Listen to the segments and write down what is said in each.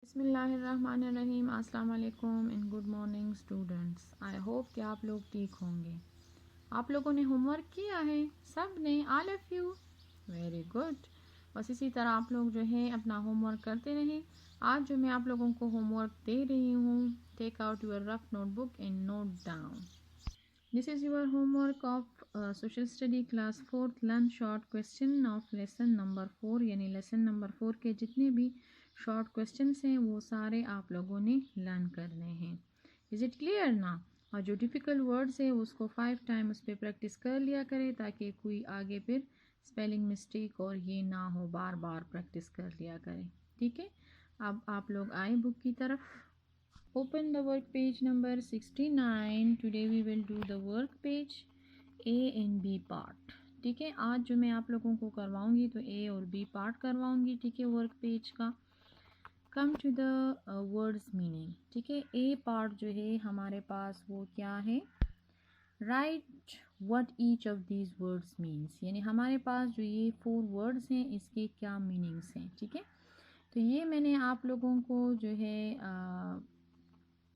बिस्मिल्लाहिर्रहमानिर्रहीम। अस्सलाम वालेकुम and good morning students. I hope कि आप लोग ठीक होंगे। आप लोगों ने होमवर्क किया है? सब ने? All of you? Very good. बस इसी तरह आप लोग जो है अपना होमवर्क करते रहें। आज जो मैं आप लोगों को होमवर्क दे रही हूँ, take out your rough notebook and note down. This is your homework of social study class 4th। Learn short question of lesson number 4, यानी लेसन नंबर 4 के जितने भी शॉर्ट क्वेश्चंस हैं वो सारे आप लोगों ने लर्न करने हैं। इज़ इट क्लियर ना? और जो डिफ़िकल्ट वर्ड्स है उसको 5 टाइम उस पर प्रैक्टिस कर लिया करें ताकि कोई आगे फिर स्पेलिंग मिस्टेक और ये ना हो, बार बार प्रैक्टिस कर लिया करें। ठीक है, अब आप लोग आए बुक की तरफ। Open the work page number 69. Today we will do the work page A and B part. ठीक है, आज जो मैं आप लोगों को करवाऊंगी तो A और B पार्ट करवाऊंगी। ठीक है, वर्क पेज का। Come to the words meaning. ठीक है, A पार्ट जो है हमारे पास वो क्या है? Right what each of these words means, यानी हमारे पास जो ये 4 वर्ड्स हैं इसके क्या मीनिंग्स हैं। ठीक है, तो ये मैंने आप लोगों को जो है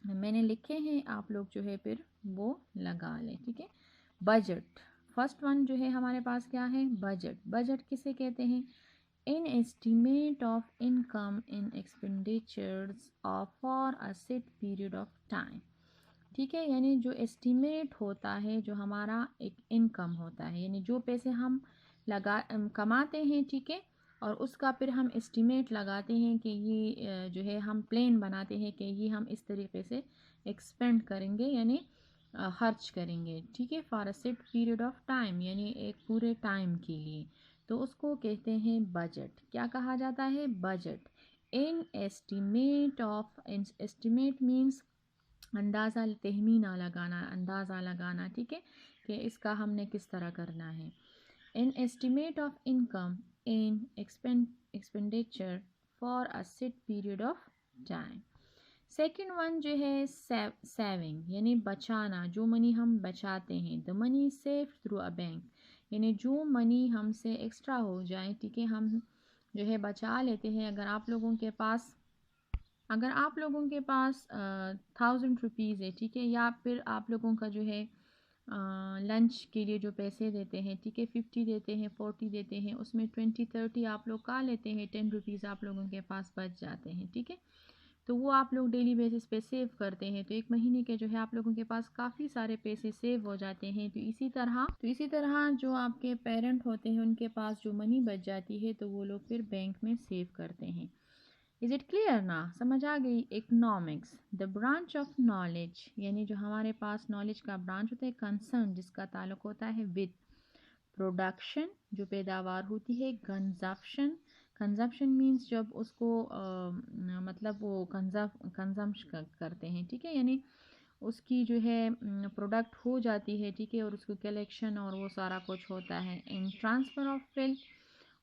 मैंने लिखे हैं, आप लोग जो है फिर वो लगा लें। ठीक है, बजट फर्स्ट वन जो है हमारे पास क्या है? बजट। बजट किसे कहते हैं? An estimate of income and expenditures of for a set period of time. ठीक है, यानी जो एस्टिमेट होता है, जो हमारा एक इनकम होता है, यानी जो पैसे हम कमाते हैं, ठीक है, और उसका फिर हम एस्टिमेट लगाते हैं कि ये जो है हम प्लान बनाते हैं कि ये हम इस तरीके से एक्सपेंड करेंगे, यानी खर्च करेंगे। ठीक है, for a set period of time, यानी एक पूरे टाइम के लिए, तो उसको कहते हैं बजट। क्या कहा जाता है? Budget. In estimate of, estimate means अंदाज़ा, तहमीना लगाना, अंदाज़ा लगाना। ठीक है, कि इसका हमने किस तरह करना है। An estimate of income and expenditure for a set period of time. Second one जो है सेविंग, यानी बचाना, जो मनी हम बचाते हैं। The money save through a bank, यानी जो मनी हमसे एक्स्ट्रा हो जाए, ठीक है, हम जो है बचा लेते हैं। अगर आप लोगों के पास 1000 रुपीज़ है, ठीक है, या फिर आप लोगों का जो है लंच के लिए जो पैसे देते हैं, ठीक है, 50 देते हैं, 40 देते हैं, उसमें 20-30 आप लोग का लेते हैं, 10 रुपीज़ आप लोगों के पास बच जाते हैं। ठीक है, तो वो आप लोग डेली बेसिस पे सेव करते हैं, तो एक महीने के जो है आप लोगों के पास काफ़ी सारे पैसे सेव हो जाते हैं। तो इसी तरह जो आपके पेरेंट होते हैं उनके पास जो मनी बच जाती है तो वो लोग फिर बैंक में सेव करते हैं। इज़ इट क्लियर ना? समझ आ गई? Economics, the branch of knowledge, यानी जो हमारे पास नॉलेज का ब्रांच होता है। कंसर्न, जिसका ताल्लुक होता है विद प्रोडक्शन, जो पैदावार होती है। कंजप्शन, कंजप्शन मीन्स जब उसको मतलब वो कंजम करते हैं, ठीक है, यानी उसकी जो है प्रोडक्ट हो जाती है, ठीक है, और उसको कलेक्शन और वो सारा कुछ होता है। इन ट्रांसफ़र ऑफ वेल्थ,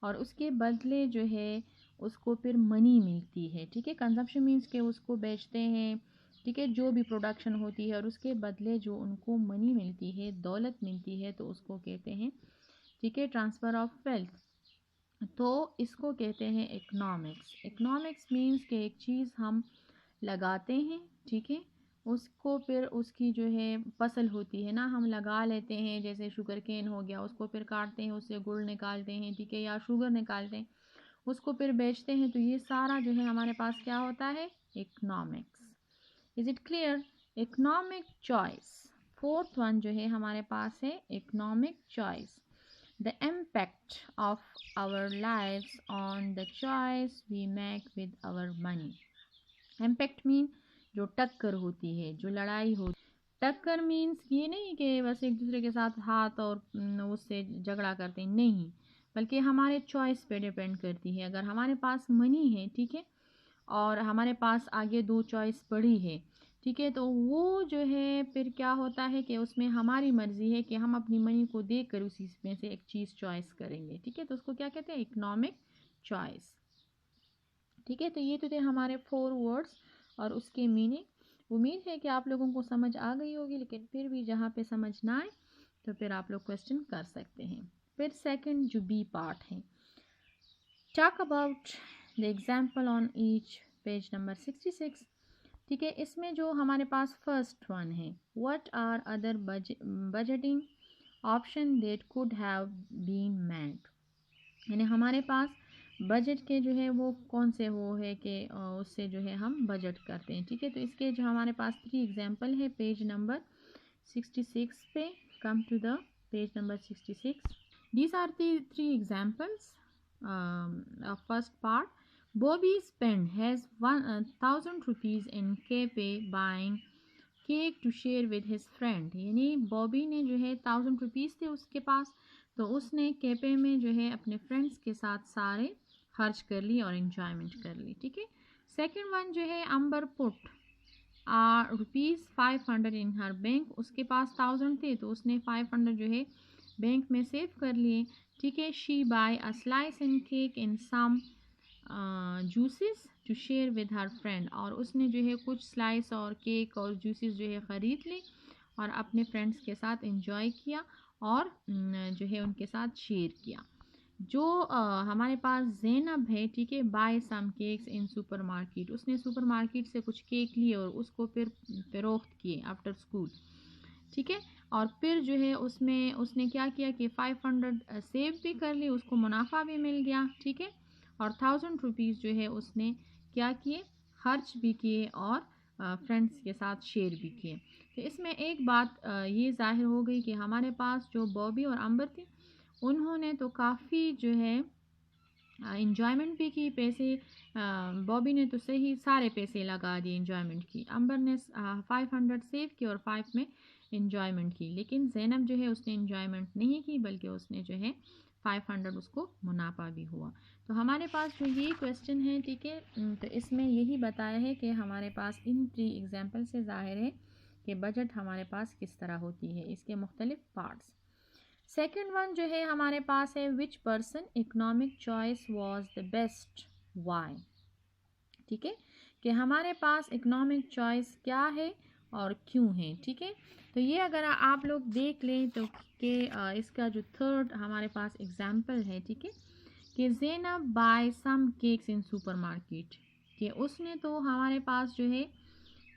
और उसके बदले जो है उसको फिर मनी मिलती है। ठीक है, कंजप्शन मीन्स के उसको बेचते हैं, ठीक है, जो भी प्रोडक्शन होती है, और उसके बदले जो उनको मनी मिलती है, दौलत मिलती है, तो उसको कहते हैं, ठीक है, ट्रांसफ़र ऑफ वेल्थ। तो इसको कहते हैं इकोनॉमिक्स। इकोनॉमिक्स मीन्स कि एक चीज़ हम लगाते हैं, ठीक है, उसको फिर उसकी जो है फसल होती है ना, हम लगा लेते हैं, जैसे शुगर केन हो गया, उसको फिर काटते हैं, उससे गुड़ निकालते हैं, ठीक है, या शुगर निकालते हैं, उसको फिर बेचते हैं, तो ये सारा जो है हमारे पास क्या होता है? Economics. Is it clear? Economic choice, fourth one जो है हमारे पास है economic choice. The impact of our lives on the choice we make with our money. Impact mean जो टक्कर होती है, जो लड़ाई हो। टक्कर मीन्स ये नहीं कि बस एक दूसरे के साथ हाथ और उससे झगड़ा करते हैं, नहीं, बल्कि हमारे चॉइस पे डिपेंड करती है। अगर हमारे पास मनी है, ठीक है, और हमारे पास आगे 2 चॉइस पड़ी है, ठीक है, तो वो जो है फिर क्या होता है कि उसमें हमारी मर्ज़ी है कि हम अपनी मनी को देकर उसी में से एक चीज़ चॉइस करेंगे। ठीक है, तो उसको क्या कहते हैं? Economic choice. ठीक है, तो ये तो थे हमारे 4 वर्ड्स और उसके मीनिंग। उम्मीद है कि आप लोगों को समझ आ गई होगी, लेकिन फिर भी जहाँ पे समझ ना आए तो फिर आप लोग क्वेश्चन कर सकते हैं। फिर सेकंड जो बी पार्ट है, talk about the example on each page number 66। ठीक है, इसमें जो हमारे पास फर्स्ट वन है, what are other budgeting option that could have been made, यानी हमारे पास बजट के जो है वो कौन से वो है कि उससे जो है हम बजट करते हैं। ठीक है, तो इसके जो हमारे पास 3 एग्जांपल है पेज नंबर 66 पे। Come to the page number 66। These are the 3 examples. First part, Bobby spent has 1,000 rupees in cafe buying cake to share with his friend, यानी बॉबी ने जो है 1,000 रुपीज़ थे उसके पास, तो उसने कैफे में जो है अपने फ्रेंड्स के साथ सारे खर्च कर ली और इन्जॉयमेंट कर ली। ठीक है, सेकंड वन जो है, अंबर पुट ₹500 इन हर बैंक, उसके पास 1,000 थे तो उसने 500 जो है बैंक में सेव कर लिए। ठीक है, she buy a slice in cake in some juices to share with her friend, और उसने जो है कुछ स्लाइस और केक और जूसेस जो है ख़रीद ली और अपने फ्रेंड्स के साथ एंजॉय किया और जो है उनके साथ शेयर किया। जो हमारे पास ज़ैनब है, ठीक है, बाय सम केक्स इन सुपर मार्केट, उसने सुपर मार्केट से कुछ केक लिए और उसको फिर फ़रोख्त किए आफ्टर स्कूल। ठीक है, और फिर जो है उसमें उसने क्या किया कि 500 सेव भी कर ली, उसको मुनाफा भी मिल गया। ठीक है, और 1,000 रुपीज़ जो है उसने क्या किए, खर्च भी किए और फ्रेंड्स के साथ शेयर भी किए। तो इसमें एक बात ये ज़ाहिर हो गई कि हमारे पास जो बॉबी और अंबर थी उन्होंने तो काफ़ी जो है इंजॉयमेंट भी की, पैसे बॉबी ने तो सही सारे पैसे लगा दिए इंजॉयमेंट की, अंबर ने 500 सेव की और 5 में इंजॉयमेंट की, लेकिन ज़ैनब जो है उसने इंजॉयमेंट नहीं की बल्कि उसने जो है 500 उसको मुनाफा भी हुआ। तो हमारे पास जो ये क्वेश्चन है, ठीक है, तो इसमें यही बताया है कि हमारे पास इन 3 एग्जाम्पल से ज़ाहिर है कि बजट हमारे पास किस तरह होती है, इसके मुख्तलिफ पार्ट्स। सेकेंड वन जो है हमारे पास है, which person economic choice was the best, why. ठीक है, कि हमारे पास इकोनॉमिक चॉइस क्या है और क्यों है। ठीक है, तो ये अगर आप लोग देख लें तो कि इसका जो थर्ड हमारे पास एग्जाम्पल है, ठीक है, कि ज़ैनब बाय सम केक्स इन सुपर मार्केट, कि उसने तो हमारे पास जो है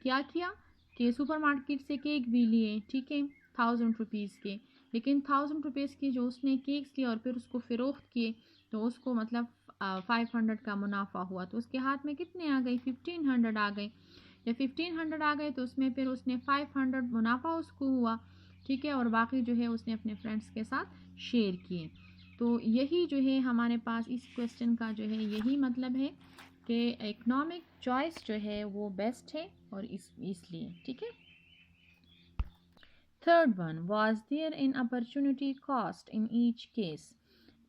क्या किया कि सुपर मार्केट से केक भी लिए। ठीक है, 1,000 रुपीज़ के, लेकिन 1,000 रुपीज़ की जो उसने केक्स लिए और फिर उसको फ़रोख्त किए तो उसको मतलब 500 का मुनाफा हुआ, तो उसके हाथ में कितने आ गई, 1,500 आ गई। जब 1,500 आ गए तो उसमें फिर उसने 500 मुनाफा उसको हुआ। ठीक है, और बाकी जो है उसने अपने फ्रेंड्स के साथ शेयर किए। तो यही जो है हमारे पास इस क्वेश्चन का जो है यही मतलब है कि इकोनॉमिक चॉइस जो है वो बेस्ट है और इसलिए। ठीक है, third one, was there in opportunity cost in each case,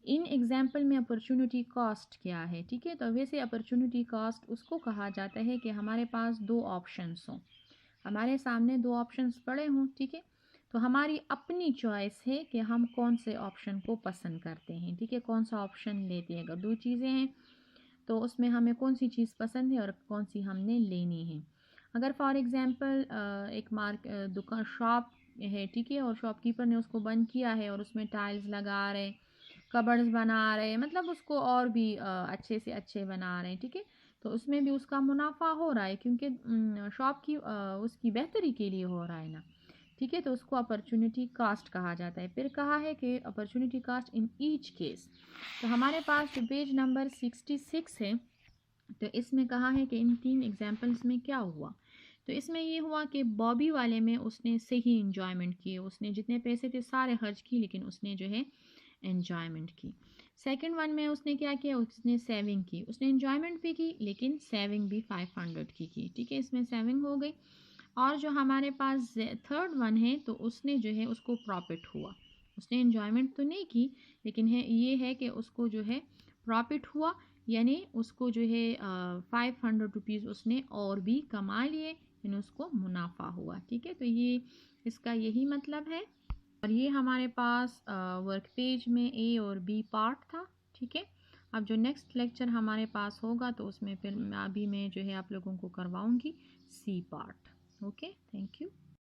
in example में अपॉर्चुनिटी कॉस्ट क्या है। ठीक है, तो वैसे अपॉर्चुनिटी कॉस्ट उसको कहा जाता है कि हमारे पास दो ऑप्शंस हों, हमारे सामने दो ऑप्शंस पड़े हों। ठीक है, तो हमारी अपनी चॉइस है कि हम कौन से ऑप्शन को पसंद करते हैं। ठीक है, कौन सा ऑप्शन लेते हैं। अगर दो चीज़ें हैं तो उसमें हमें कौन सी चीज़ पसंद है और कौन सी हमने लेनी है। अगर फॉर एग्ज़ाम्पल एक दुकान शॉप है, ठीक है, और शॉपकीपर ने उसको बंद किया है और उसमें टाइल्स लगा रहे, कबर्ड्स बना रहे, मतलब उसको और भी अच्छे से अच्छे बना रहे हैं। ठीक है, तो उसमें भी उसका मुनाफा हो रहा है क्योंकि शॉप की उसकी बेहतरी के लिए हो रहा है ना। ठीक है, तो उसको अपॉर्चुनिटी कास्ट कहा जाता है। फिर कहा है कि opportunity cost in each case, तो हमारे पास जो पेज नंबर 66 है तो इसमें कहा है कि इन 3 एग्जाम्पल्स में क्या हुआ। तो इसमें ये हुआ कि बॉबी वाले में उसने सही इंजॉयमेंट की, उसने जितने पैसे थे सारे खर्च की, लेकिन उसने जो है एन्जॉयमेंट की। सेकंड वन में उसने क्या किया, उसने सेविंग की, उसने एन्जॉयमेंट भी की लेकिन सेविंग भी 500 की। ठीक है, इसमें सेविंग हो गई। और जो हमारे पास थर्ड वन है तो उसने जो है उसको प्रॉफिट हुआ, उसने एन्जॉयमेंट तो नहीं की लेकिन है ये है कि उसको जो है प्रॉफिट हुआ, यानी उसको जो है 500 रुपीज़ उसने और भी कमा लिए, यानी उसको मुनाफा हुआ। ठीक है, तो ये इसका यही मतलब है। और ये हमारे पास वर्क पेज में ए और बी पार्ट था। ठीक है, अब जो नेक्स्ट लेक्चर हमारे पास होगा तो उसमें फिर अभी मैं जो है आप लोगों को करवाऊंगी C part. Okay, thank you.